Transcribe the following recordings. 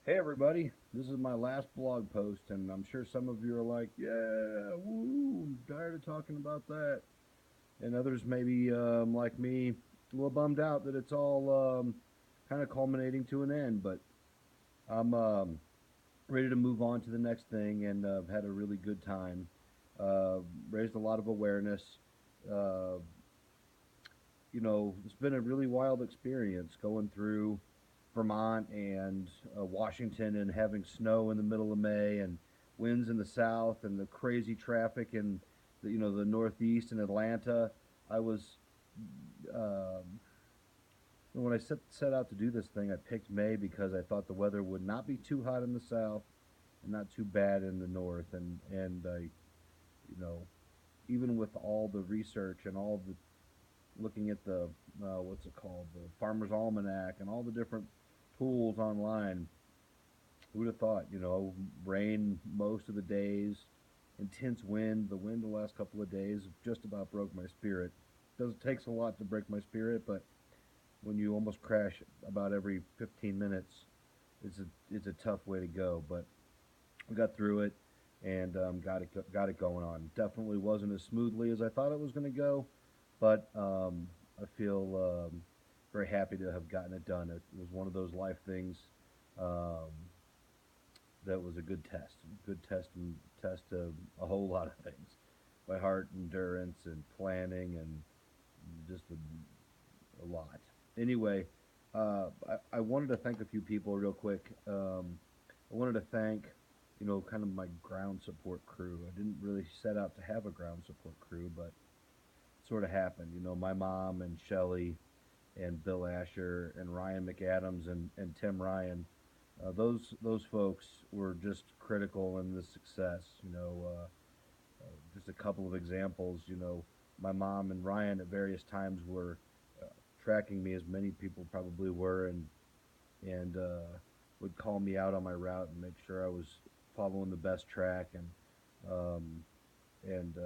Hey everybody, this is my last blog post, and I'm sure some of you are like, "Yeah, woo, I'm tired of talking about that," and others maybe like me, a little bummed out that it's all kind of culminating to an end. But I'm ready to move on to the next thing, and I've had a really good time. Uh, Raised a lot of awareness. Uh, it's been a really wild experience going through Vermont and Washington and having snow in the middle of May and winds in the south and the crazy traffic in the Northeast and Atlanta. I was when I set out to do this thing, I picked May because I thought the weather would not be too hot in the south and not too bad in the north. And I, you know, even with all the research and all the looking at the what's it called, the Farmer's Almanac, and all the different tools online. Who would have thought? Rain most of the days, intense wind. The wind the last couple of days just about broke my spirit. Does takes a lot to break my spirit, but when you almost crash about every 15 minutes, it's a tough way to go. But we got through it and got it going on. Definitely wasn't as smoothly as I thought it was going to go, but I feel very happy to have gotten it done. It was one of those life things um, that was a good test and test of a whole lot of things, by heart endurance and planning and just a lot. Anyway, I wanted to thank a few people real quick. I wanted to thank, kind of my ground support crew. I didn't really set out to have a ground support crew, but it sort of happened. My mom and Shelly and Bill Asher and Ryan McAdams and Tim Ryan. Those folks were just critical in the success. Just a couple of examples. My mom and Ryan at various times were uh, tracking me, as many people probably were, and would call me out on my route and make sure I was following the best track um, and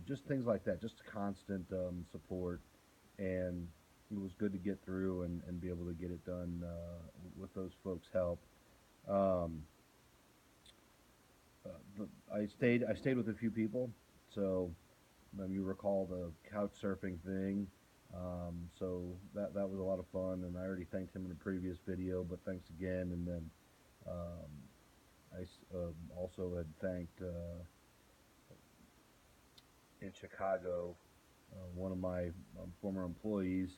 just things like that, just constant support, and it was good to get through and be able to get it done with those folks' help. Um, I stayed with a few people, so you recall the couch surfing thing. So that was a lot of fun, and I already thanked him in a previous video, but thanks again. And then um, also had thanked in Chicago one of my former employees,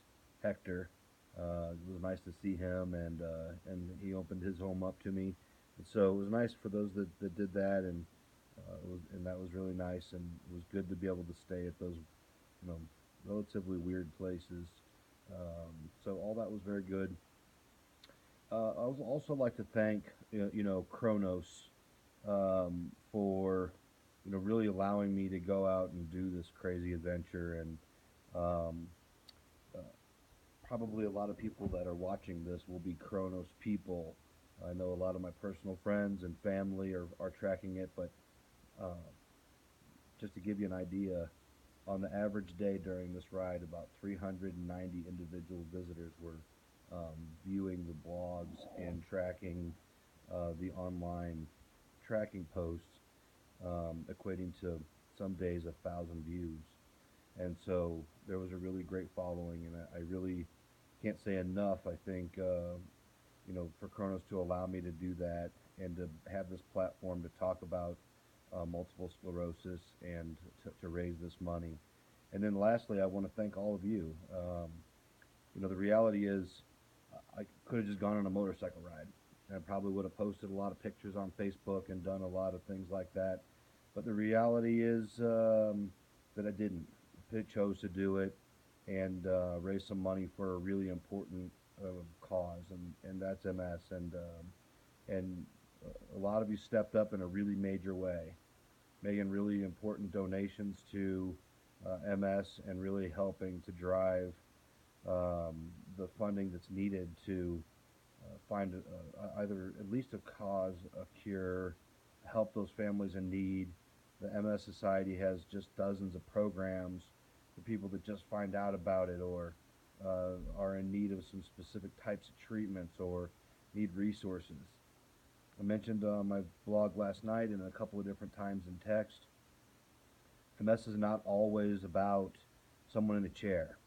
Hector. It was nice to see him, and he opened his home up to me, and so it was nice for those that did that, and that was really nice, and it was good to be able to stay at those you know relatively weird places. So all that was very good. I would also like to thank Kronos for really allowing me to go out and do this crazy adventure, and um, uh, probably a lot of people that are watching this will be Kronos people. I know a lot of my personal friends and family are tracking it, but uh, just to give you an idea, on the average day during this ride, about 390 individual visitors were viewing the blogs and tracking the online tracking posts, equating to some days 1,000 views. And so there was a really great following, and I really can't say enough. I think for Kronos to allow me to do that and to have this platform to talk about multiple sclerosis and to raise this money. And then lastly, I want to thank all of you. The reality is, I could have just gone on a motorcycle ride, and I probably would have posted a lot of pictures on Facebook and done a lot of things like that. But the reality is that I didn't. I chose to do it and raise some money for a really important cause, and that's MS. And a lot of you stepped up in a really major way, making really important donations to MS and really helping to drive the funding that's needed to find either at least a cause, a cure, help those families in need. The MS Society has just dozens of programs for people that just find out about it or are in need of some specific types of treatments or need resources. I mentioned on my blog last night and a couple of different times in text, MS is not always about someone in a chair.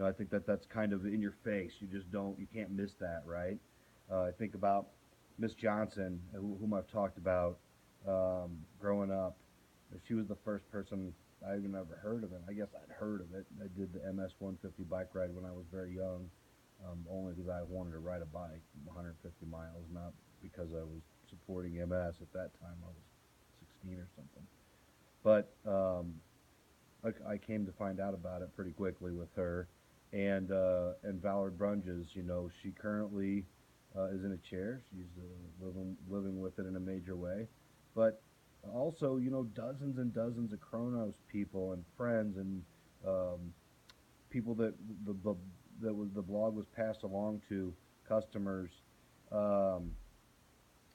I think that that's kind of in your face. You can't miss that, right? I think about Miss Johnson, whom I've talked about growing up. She was the first person I even ever heard of it. I guess I'd heard of it. I did the MS 150 bike ride when I was very young, only because I wanted to ride a bike 150 miles, not because I was supporting MS at that time. I was 16 or something. But I came to find out about it pretty quickly with her, and Ballard Brunges. She currently is in a chair. She's living with it in a major way, but also dozens and dozens of Chronos people and friends and um, people that the blog was passed along to, customers, um,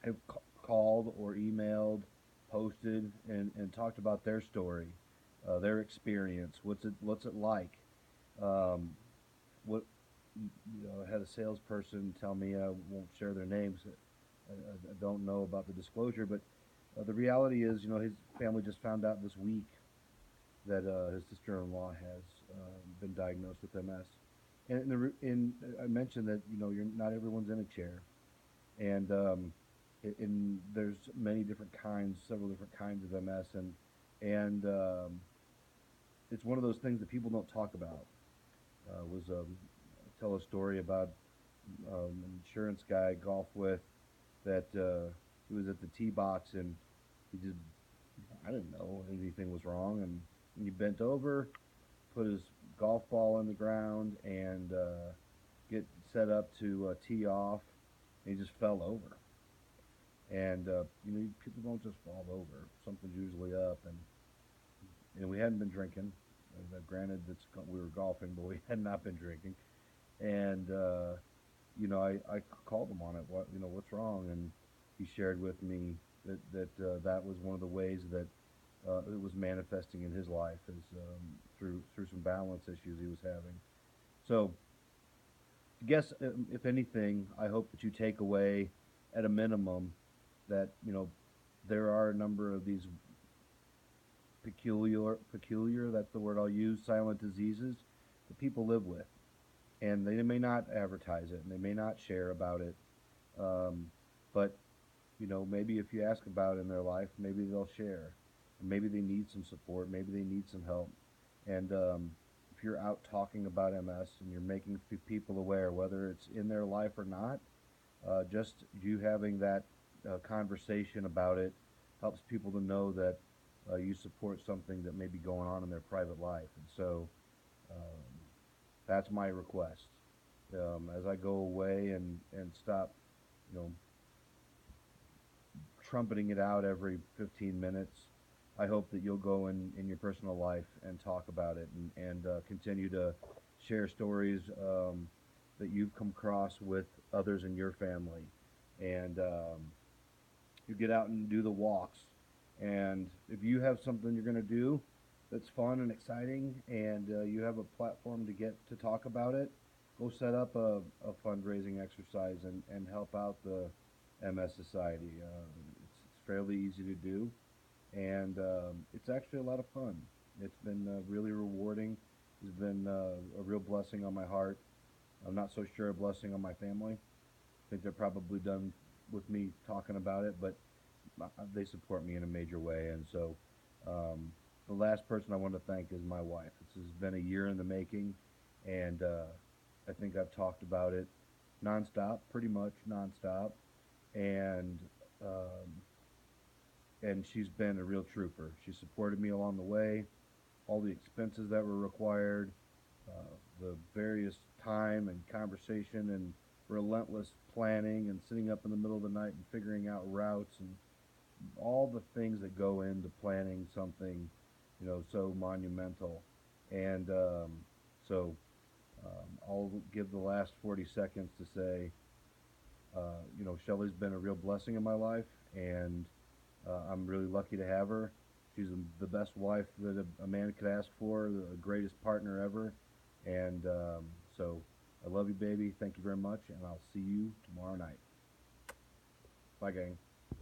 have called or emailed, posted, and talked about their story, their experience. What's it like? Um, what I had a salesperson tell me, I won't share their names. I don't know about the disclosure, but the reality is, his family just found out this week that his sister-in-law has been diagnosed with MS. And I mentioned that you're not everyone's in a chair, and there's many different kinds, several different kinds of MS, and it's one of those things that people don't talk about. Was Tell a story about an insurance guy I golf with that he was at the tee box and he just I didn't know anything was wrong, and he bent over, put his golf ball on the ground, and get set up to tee off, and he just fell over. And people don't just fall over. Something's usually up, and we hadn't been drinking. Granted, we were golfing, but we had not been drinking. And I called him on it. What's wrong? And he shared with me that was one of the ways that it was manifesting in his life, is through some balance issues he was having. So, I guess if anything, I hope that you take away, at a minimum, that there are a number of these peculiar, that's the word I'll use, silent diseases that people live with, and they may not advertise it and they may not share about it, um, but maybe if you ask about it in their life, maybe they'll share, and maybe they need some support, maybe they need some help, and if you're out talking about MS and you're making people aware, whether it's in their life or not, just you having that conversation about it helps people to know that you support something that may be going on in their private life. And so um, that's my request. As I go away and stop, you know, trumpeting it out every 15 minutes, I hope that you'll go in your personal life and talk about it, and continue to share stories that you've come across with others in your family. And you get out and do the walks. And if you have something you're going to do that's fun and exciting, and you have a platform to get to talk about it, go set up a fundraising exercise and help out the MS Society. It's fairly easy to do, and it's actually a lot of fun. It's been really rewarding. It's been a real blessing on my heart. I'm not so sure a blessing on my family. I think they're probably done with me talking about it, but they support me in a major way. And so, the last person I want to thank is my wife. This has been a year in the making, and I think I've talked about it nonstop, pretty much nonstop, and um, and she's been a real trooper. She supported me along the way, all the expenses that were required, the various time and conversation and relentless planning and sitting up in the middle of the night and figuring out routes and all the things that go into planning something, so monumental. And so I'll give the last 40 seconds to say, Shelly's been a real blessing in my life, and I'm really lucky to have her. She's the best wife that a man could ask for, the greatest partner ever. And so I love you, baby. Thank you very much, and I'll see you tomorrow night. Bye, gang.